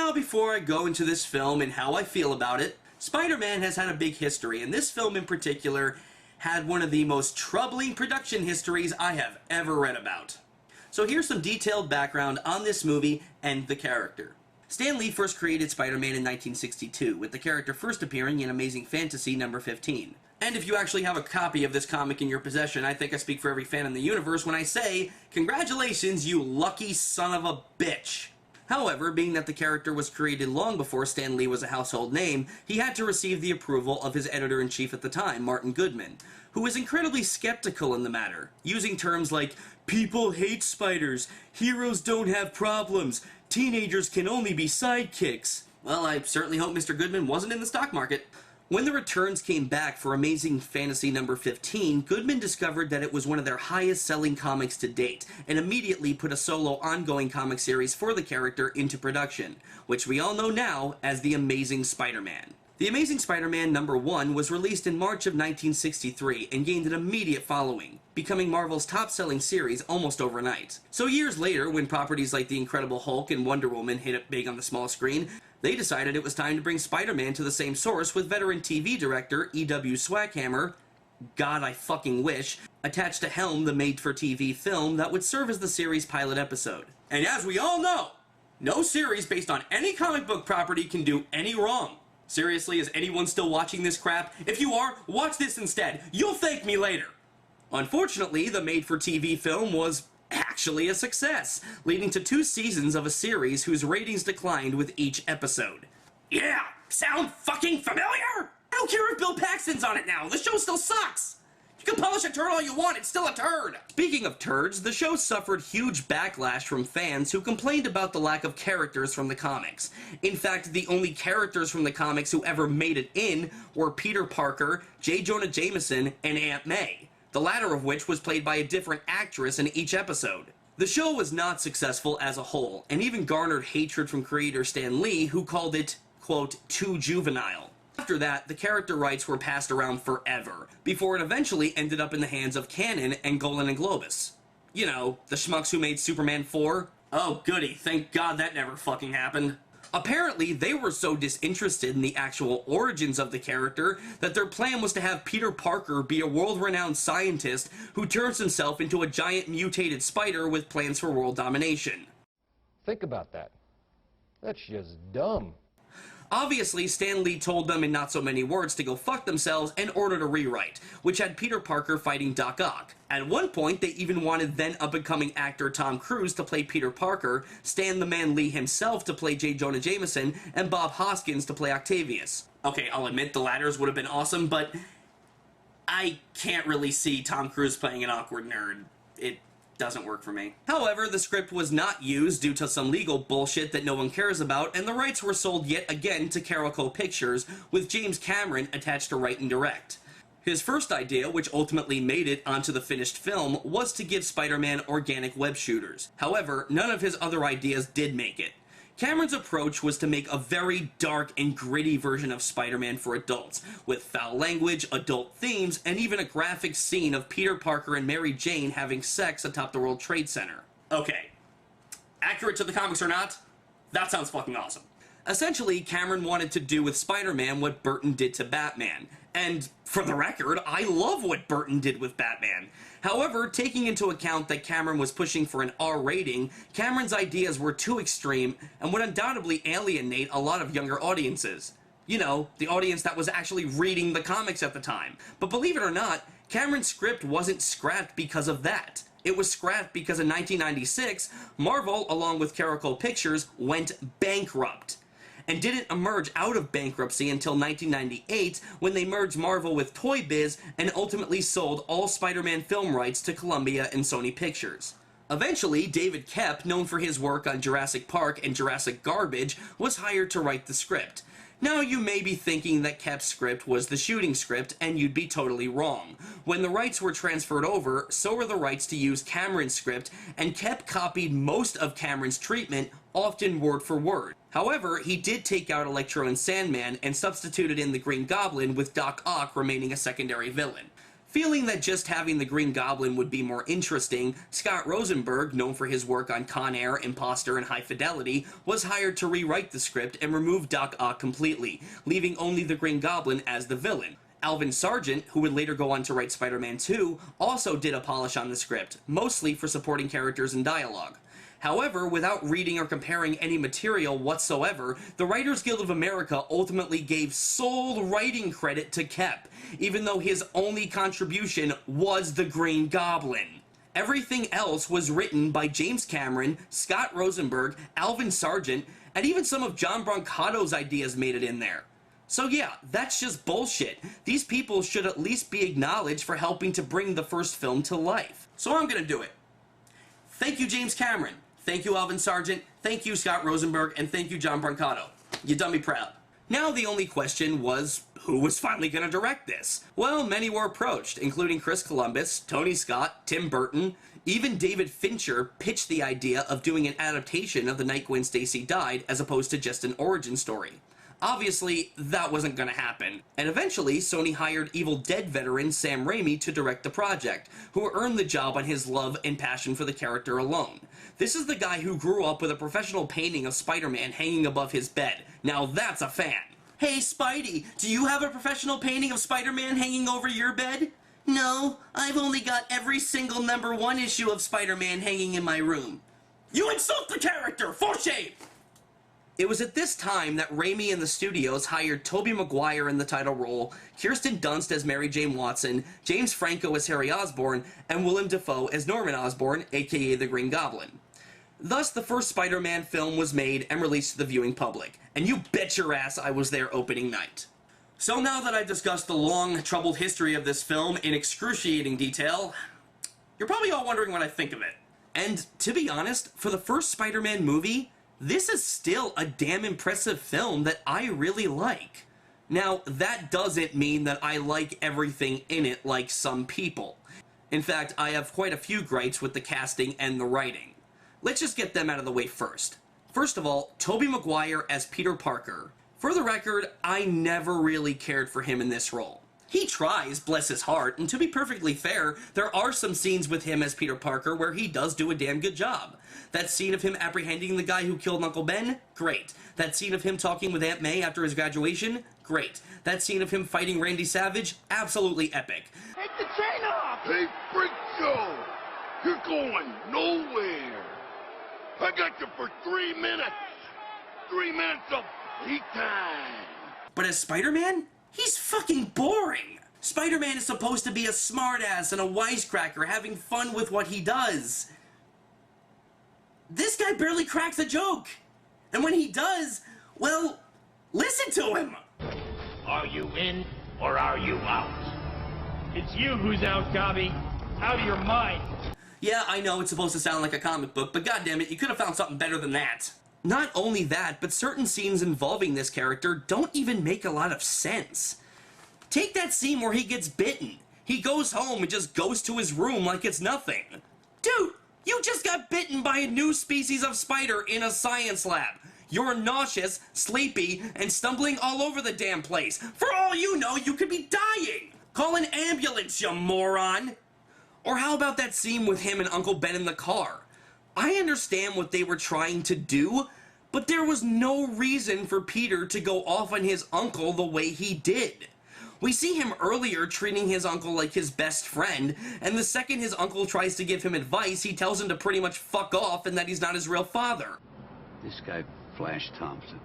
Now, before I go into this film and how I feel about it, Spider-Man has had a big history, and this film in particular had one of the most troubling production histories I have ever read about. So here's some detailed background on this movie and the character. Stan Lee first created Spider-Man in 1962, with the character first appearing in Amazing Fantasy number 15. And if you actually have a copy of this comic in your possession, I think I speak for every fan in the universe when I say, congratulations, you lucky son of a bitch! However, being that the character was created long before Stan Lee was a household name, he had to receive the approval of his editor-in-chief at the time, Martin Goodman, who was incredibly skeptical in the matter, using terms like, "People hate spiders, heroes don't have problems, teenagers can only be sidekicks." Well, I certainly hope Mr. Goodman wasn't in the stock market. When the returns came back for Amazing Fantasy number 15, Goodman discovered that it was one of their highest-selling comics to date, and immediately put a solo ongoing comic series for the character into production, which we all know now as The Amazing Spider-Man. The Amazing Spider-Man number 1 was released in March of 1963 and gained an immediate following, becoming Marvel's top-selling series almost overnight. So years later, when properties like The Incredible Hulk and Wonder Woman hit it big on the small screen, they decided it was time to bring Spider-Man to the same source with veteran TV director E.W. Swackhammer, God I fucking wish, attached to helm the made-for-TV film that would serve as the series' pilot episode. And as we all know, no series based on any comic book property can do any wrong. Seriously, is anyone still watching this crap? If you are, watch this instead. You'll thank me later. Unfortunately, the made-for-TV film was actually a success, leading to 2 seasons of a series whose ratings declined with each episode. Yeah! Sound fucking familiar? I don't care if Bill Paxton's on it now, the show still sucks! You can polish a turd all you want, it's still a turd! Speaking of turds, the show suffered huge backlash from fans who complained about the lack of characters from the comics. In fact, the only characters from the comics who ever made it in were Peter Parker, J. Jonah Jameson, and Aunt May, the latter of which was played by a different actress in each episode. The show was not successful as a whole, and even garnered hatred from creator Stan Lee, who called it, quote, too juvenile. After that, the character rights were passed around forever, before it eventually ended up in the hands of Cannon and Golan and Globus. You know, the schmucks who made Superman 4? Oh goody, thank God that never fucking happened. Apparently, they were so disinterested in the actual origins of the character that their plan was to have Peter Parker be a world-renowned scientist who turns himself into a giant mutated spider with plans for world domination. Think about that. That's just dumb. Obviously, Stan Lee told them in not so many words to go fuck themselves and ordered a rewrite, which had Peter Parker fighting Doc Ock. At one point, they even wanted then up-and-coming actor Tom Cruise to play Peter Parker, Stan the Man Lee himself to play J. Jonah Jameson, and Bob Hoskins to play Octavius. Okay, I'll admit the latters would have been awesome, but I can't really see Tom Cruise playing an awkward nerd. It doesn't work for me. However, the script was not used due to some legal bullshit that no one cares about, and the rights were sold yet again to Koepp Pictures, with James Cameron attached to write and direct. His first idea, which ultimately made it onto the finished film, was to give Spider-Man organic web shooters. However, none of his other ideas did make it. Cameron's approach was to make a very dark and gritty version of Spider-Man for adults, with foul language, adult themes, and even a graphic scene of Peter Parker and Mary Jane having sex atop the World Trade Center. Okay, accurate to the comics or not, that sounds fucking awesome. Essentially, Cameron wanted to do with Spider-Man what Burton did to Batman, and for the record, I love what Burton did with Batman. However, taking into account that Cameron was pushing for an R rating, Cameron's ideas were too extreme and would undoubtedly alienate a lot of younger audiences. You know, the audience that was actually reading the comics at the time. But believe it or not, Cameron's script wasn't scrapped because of that. It was scrapped because in 1996, Marvel, along with Koepp Pictures, went bankrupt, and didn't emerge out of bankruptcy until 1998 when they merged Marvel with Toy Biz and ultimately sold all Spider-Man film rights to Columbia and Sony Pictures. Eventually, David Koepp, known for his work on Jurassic Park and Jurassic Garbage, was hired to write the script. Now, you may be thinking that Koepp's script was the shooting script, and you'd be totally wrong. When the rights were transferred over, so were the rights to use Cameron's script, and Koepp copied most of Cameron's treatment, often word for word. However, he did take out Electro and Sandman and substituted in the Green Goblin, with Doc Ock remaining a secondary villain. Feeling that just having the Green Goblin would be more interesting, Scott Rosenberg, known for his work on Con Air, Imposter, and High Fidelity, was hired to rewrite the script and remove Doc Ock completely, leaving only the Green Goblin as the villain. Alvin Sargent, who would later go on to write Spider-Man 2, also did a polish on the script, mostly for supporting characters and dialogue. However, without reading or comparing any material whatsoever, the Writers Guild of America ultimately gave sole writing credit to Koepp, even though his only contribution was the Green Goblin. Everything else was written by James Cameron, Scott Rosenberg, Alvin Sargent, and even some of John Brancato's ideas made it in there. So yeah, that's just bullshit. These people should at least be acknowledged for helping to bring the first film to life. So I'm gonna do it. Thank you, James Cameron. Thank you, Alvin Sargent. Thank you, Scott Rosenberg. And thank you, John Brancato. You done me proud. Now the only question was, who was finally going to direct this? Well, many were approached, including Chris Columbus, Tony Scott, Tim Burton. Even David Fincher pitched the idea of doing an adaptation of The Night Gwen Stacy Died as opposed to just an origin story. Obviously, that wasn't going to happen, and eventually Sony hired Evil Dead veteran Sam Raimi to direct the project, who earned the job on his love and passion for the character alone. This is the guy who grew up with a professional painting of Spider-Man hanging above his bed. Now that's a fan. Hey Spidey, do you have a professional painting of Spider-Man hanging over your bed? No, I've only got every single #1 issue of Spider-Man hanging in my room. You insult the character! For shame! It was at this time that Raimi and the studios hired Tobey Maguire in the title role, Kirsten Dunst as Mary Jane Watson, James Franco as Harry Osborn, and Willem Dafoe as Norman Osborn, aka the Green Goblin. Thus, the first Spider-Man film was made and released to the viewing public, and you bet your ass I was there opening night. So now that I've discussed the long, troubled history of this film in excruciating detail, you're probably all wondering what I think of it. And, to be honest, for the first Spider-Man movie, this is still a damn impressive film that I really like. Now, that doesn't mean that I like everything in it like some people. In fact, I have quite a few gripes with the casting and the writing. Let's just get them out of the way first. First of all, Tobey Maguire as Peter Parker. For the record, I never really cared for him in this role. He tries, bless his heart, and to be perfectly fair, there are some scenes with him as Peter Parker where he does do a damn good job. That scene of him apprehending the guy who killed Uncle Ben? Great. That scene of him talking with Aunt May after his graduation? Great. That scene of him fighting Randy Savage? Absolutely epic. Take the chain off! Hey, Freak Show! You're going nowhere! I got you for 3 minutes! 3 minutes of free time! But as Spider-Man? He's fucking boring! Spider-Man is supposed to be a smartass and a wisecracker having fun with what he does. This guy barely cracks a joke! And when he does, well, listen to him! Are you in or are you out? It's you who's out, Gobby. Out of your mind. Yeah, I know it's supposed to sound like a comic book, but goddammit, you could have found something better than that. Not only that, but certain scenes involving this character don't even make a lot of sense. Take that scene where he gets bitten. He goes home and just goes to his room like it's nothing. Dude, you just got bitten by a new species of spider in a science lab. You're nauseous, sleepy, and stumbling all over the damn place. For all you know, you could be dying. Call an ambulance, you moron. Or how about that scene with him and Uncle Ben in the car? I understand what they were trying to do, but there was no reason for Peter to go off on his uncle the way he did. We see him earlier treating his uncle like his best friend, and the second his uncle tries to give him advice, he tells him to pretty much fuck off and that he's not his real father. This guy, Flash Thompson,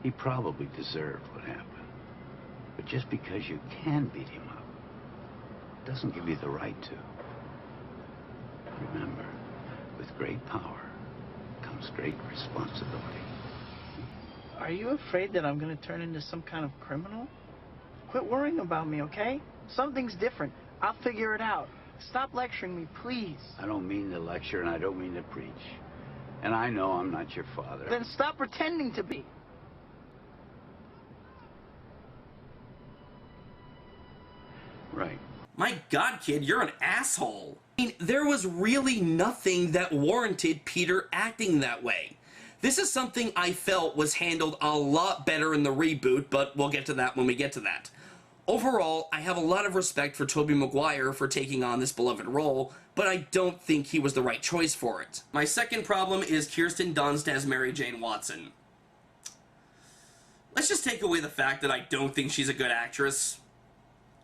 he probably deserved what happened. But just because you can beat him up, doesn't give you the right to. Remember, with great power comes great responsibility. Are you afraid that I'm going to turn into some kind of criminal? Quit worrying about me, okay? Something's different. I'll figure it out. Stop lecturing me, please. I don't mean to lecture and I don't mean to preach. And I know I'm not your father. Then stop pretending to be. Right. My god, kid, you're an asshole. I mean, there was really nothing that warranted Peter acting that way. This is something I felt was handled a lot better in the reboot, but we'll get to that when we get to that. Overall, I have a lot of respect for Tobey Maguire for taking on this beloved role, but I don't think he was the right choice for it. My second problem is Kirsten Dunst as Mary Jane Watson. Let's just take away the fact that I don't think she's a good actress.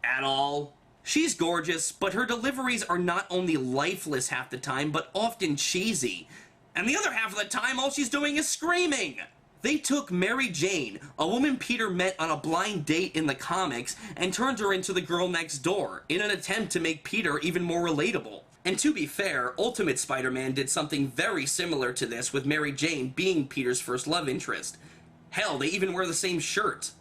At all. She's gorgeous, but her deliveries are not only lifeless half the time, but often cheesy. And the other half of the time, all she's doing is screaming! They took Mary Jane, a woman Peter met on a blind date in the comics, and turned her into the girl next door, in an attempt to make Peter even more relatable. And to be fair, Ultimate Spider-Man did something very similar to this, with Mary Jane being Peter's first love interest. Hell, they even wear the same shirt.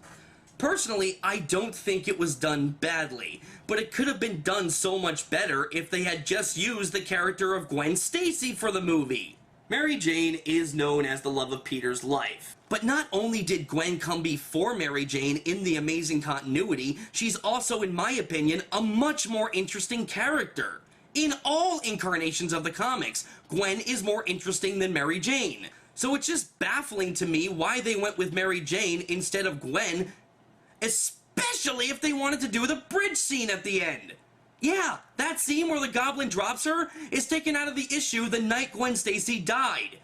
Personally, I don't think it was done badly, but it could have been done so much better if they had just used the character of Gwen Stacy for the movie. Mary Jane is known as the love of Peter's life. But not only did Gwen come before Mary Jane in the amazing continuity, she's also, in my opinion, a much more interesting character. In all incarnations of the comics, Gwen is more interesting than Mary Jane. So it's just baffling to me why they went with Mary Jane instead of Gwen, especially if they wanted to do the bridge scene at the end. Yeah, that scene where the Goblin drops her is taken out of the issue the night Gwen Stacy died.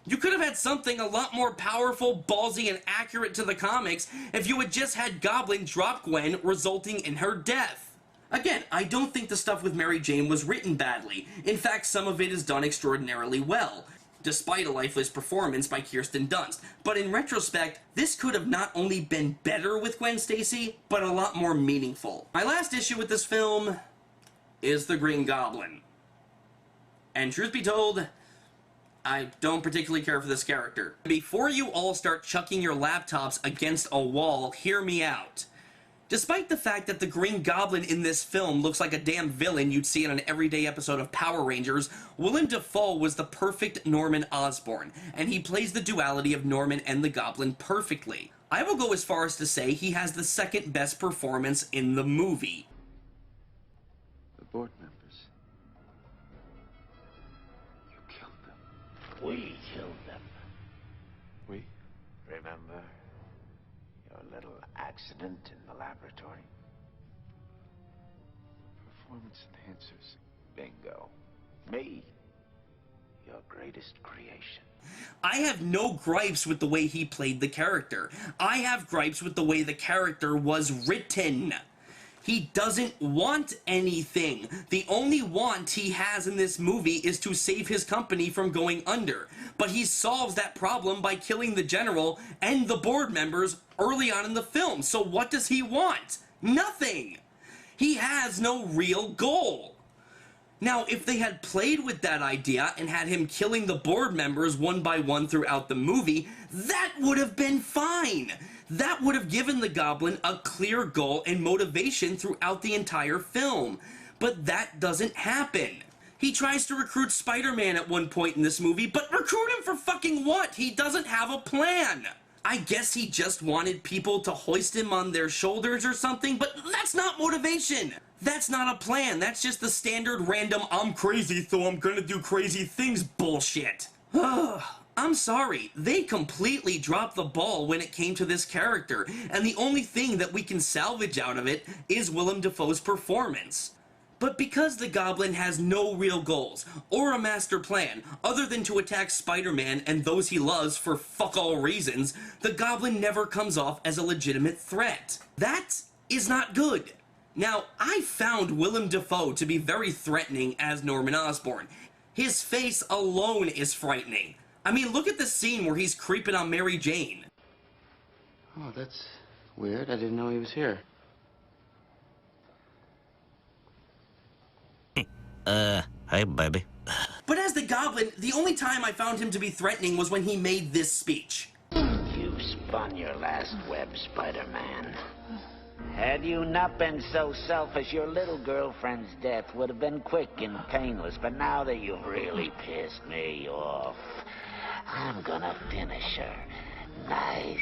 You could have had something a lot more powerful, ballsy, and accurate to the comics if you had just had Goblin drop Gwen, resulting in her death. Again, I don't think the stuff with Mary Jane was written badly. In fact, some of it is done extraordinarily well, despite a lifeless performance by Kirsten Dunst. But in retrospect, this could have not only been better with Gwen Stacy, but a lot more meaningful. My last issue with this film is the Green Goblin. And truth be told, I don't particularly care for this character. Before you all start chucking your laptops against a wall, hear me out. Despite the fact that the Green Goblin in this film looks like a damn villain you'd see in an everyday episode of Power Rangers, Willem Dafoe was the perfect Norman Osborn, and he plays the duality of Norman and the Goblin perfectly. I will go as far as to say he has the second best performance in the movie. The board members. You killed them. We killed them. We? Remember your little accident in the laboratory? Performance enhancers. Bingo. Me, your greatest creation. I have no gripes with the way he played the character. I have gripes with the way the character was written. He doesn't want anything. The only want he has in this movie is to save his company from going under. But he solves that problem by killing the general and the board members early on in the film. So what does he want? Nothing. He has no real goal. Now, if they had played with that idea and had him killing the board members one by one throughout the movie, that would have been fine. That would have given the Goblin a clear goal and motivation throughout the entire film. But that doesn't happen. He tries to recruit Spider-Man at one point in this movie, but recruit him for fucking what? He doesn't have a plan. I guess he just wanted people to hoist him on their shoulders or something, but that's not motivation. That's not a plan. That's just the standard random, I'm crazy, so I'm gonna do crazy things bullshit. I'm sorry, they completely dropped the ball when it came to this character, and the only thing that we can salvage out of it is Willem Dafoe's performance. But because the Goblin has no real goals, or a master plan, other than to attack Spider-Man and those he loves for fuck all reasons, the Goblin never comes off as a legitimate threat. That is not good. Now, I found Willem Dafoe to be very threatening as Norman Osborn. His face alone is frightening. I mean, look at the scene where he's creeping on Mary Jane. Oh, that's weird. I didn't know he was here. Hey, baby. But as the Goblin, the only time I found him to be threatening was when he made this speech. You spun your last web, Spider-Man. Had you not been so selfish, your little girlfriend's death would have been quick and painless. But now that you've really pissed me off, I'm gonna finish her nice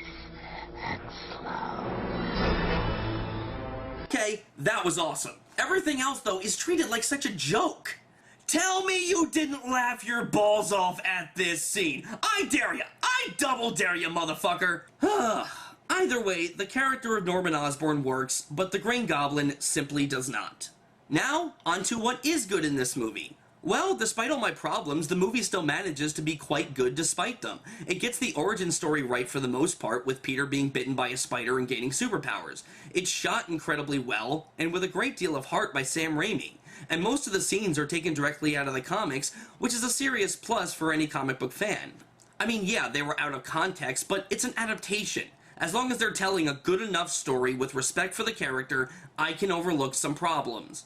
and slow. Okay, that was awesome. Everything else, though, is treated like such a joke. Tell me you didn't laugh your balls off at this scene. I dare ya. I double dare ya, motherfucker. Either way, the character of Norman Osborn works, but the Green Goblin simply does not. Now, on to what is good in this movie. Well, despite all my problems, the movie still manages to be quite good despite them. It gets the origin story right for the most part, with Peter being bitten by a spider and gaining superpowers. It's shot incredibly well, and with a great deal of heart by Sam Raimi. And most of the scenes are taken directly out of the comics, which is a serious plus for any comic book fan. I mean, yeah, they were out of context, but it's an adaptation. As long as they're telling a good enough story with respect for the character, I can overlook some problems.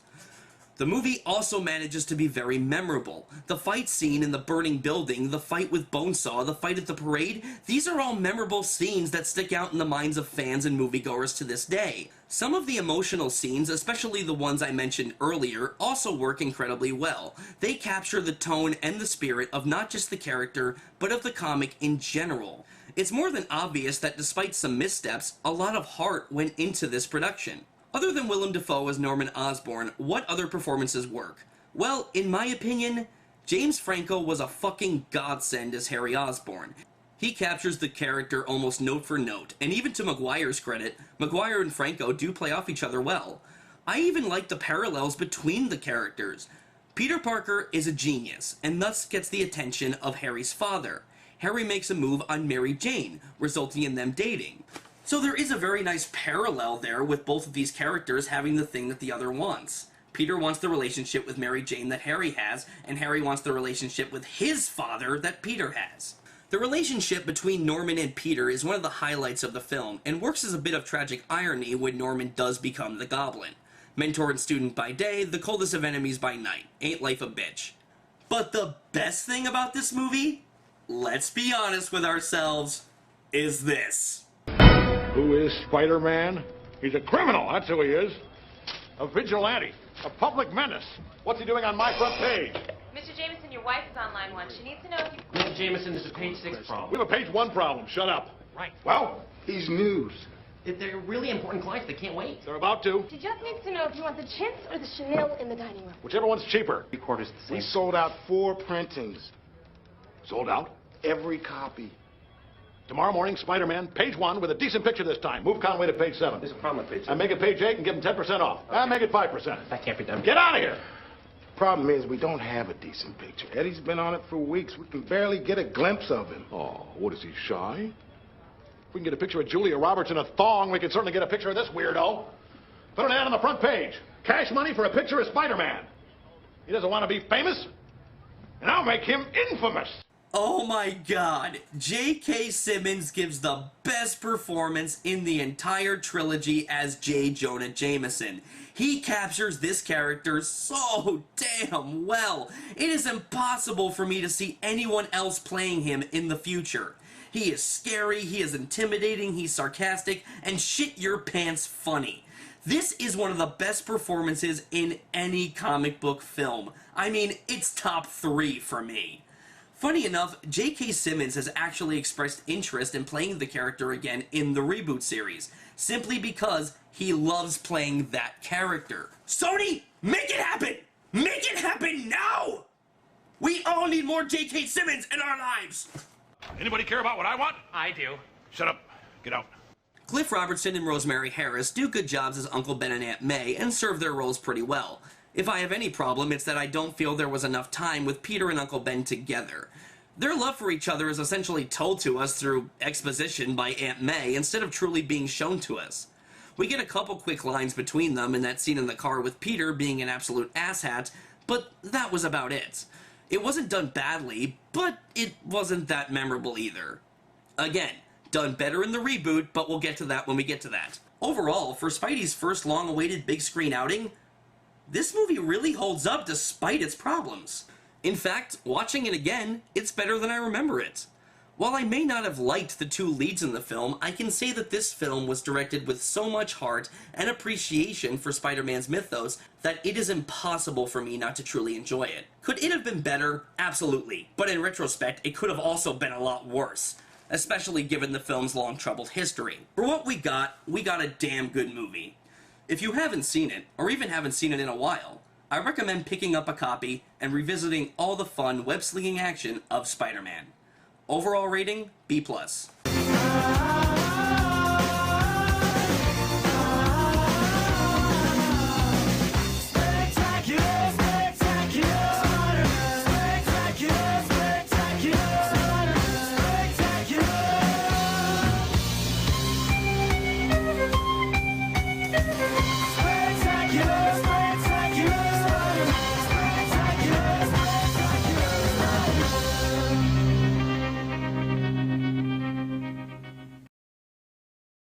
The movie also manages to be very memorable. The fight scene in the burning building, the fight with Bonesaw, the fight at the parade, these are all memorable scenes that stick out in the minds of fans and moviegoers to this day. Some of the emotional scenes, especially the ones I mentioned earlier, also work incredibly well. They capture the tone and the spirit of not just the character, but of the comic in general. It's more than obvious that despite some missteps, a lot of heart went into this production. Other than Willem Dafoe as Norman Osborn, what other performances work? Well, in my opinion, James Franco was a fucking godsend as Harry Osborn. He captures the character almost note for note, and even to Maguire's credit, Maguire and Franco do play off each other well. I even like the parallels between the characters. Peter Parker is a genius, and thus gets the attention of Harry's father. Harry makes a move on Mary Jane, resulting in them dating. So there is a very nice parallel there with both of these characters having the thing that the other wants. Peter wants the relationship with Mary Jane that Harry has, and Harry wants the relationship with his father that Peter has. The relationship between Norman and Peter is one of the highlights of the film, and works as a bit of tragic irony when Norman does become the Goblin. Mentor and student by day, the coldest of enemies by night. Ain't life a bitch. But the best thing about this movie, let's be honest with ourselves, is this. Who is Spider-Man? He's a criminal, that's who he is. A vigilante. A public menace. What's he doing on my front page? Mr. Jameson, your wife is on line 1. She needs to know if you... Mr. Jameson, there's a page 6 problem. We have a page 1 problem. Shut up. Right. Well, he's news. If they're really important clients, they can't wait. They're about to. She just needs to know if you want the chintz or the chenille in the dining room. Whichever one's cheaper. 3/4 the same. We sold out 4 printings. Sold out? Every copy. Tomorrow morning, Spider-Man, page 1 with a decent picture this time. Move Conway to page 7. There's a problem with page 7. And make it page 8 and give him 10% off. Okay. And make it 5%. That can't be done. Get out of here! Problem is, we don't have a decent picture. Eddie's been on it for weeks. We can barely get a glimpse of him. Oh, what is he, shy? If we can get a picture of Julia Roberts in a thong, we can certainly get a picture of this weirdo. Put an ad on the front page. Cash money for a picture of Spider-Man. He doesn't want to be famous, and I'll make him infamous. Oh my god, J.K. Simmons gives the best performance in the entire trilogy as J. Jonah Jameson. He captures this character so damn well. It is impossible for me to see anyone else playing him in the future. He is scary, he is intimidating, he's sarcastic, and shit your pants funny. This is one of the best performances in any comic book film. I mean, it's top 3 for me. Funny enough, J.K. Simmons has actually expressed interest in playing the character again in the reboot series, simply because he loves playing that character. Sony, make it happen! Make it happen now! We all need more J.K. Simmons in our lives! Anybody care about what I want? I do. Shut up. Get out. Cliff Robertson and Rosemary Harris do good jobs as Uncle Ben and Aunt May and serve their roles pretty well. If I have any problem, it's that I don't feel there was enough time with Peter and Uncle Ben together. Their love for each other is essentially told to us through exposition by Aunt May instead of truly being shown to us. We get a couple quick lines between them in that scene in the car with Peter being an absolute asshat, but that was about it. It wasn't done badly, but it wasn't that memorable either. Again, done better in the reboot, but we'll get to that when we get to that. Overall, for Spidey's first long-awaited big screen outing, this movie really holds up despite its problems. In fact, watching it again, it's better than I remember it. While I may not have liked the 2 leads in the film, I can say that this film was directed with so much heart and appreciation for Spider-Man's mythos that it is impossible for me not to truly enjoy it. Could it have been better? Absolutely. But in retrospect, it could have also been a lot worse, especially given the film's long troubled history. For what we got a damn good movie. If you haven't seen it, or even haven't seen it in a while, I recommend picking up a copy and revisiting all the fun web-slinging action of Spider-Man. Overall rating, B+.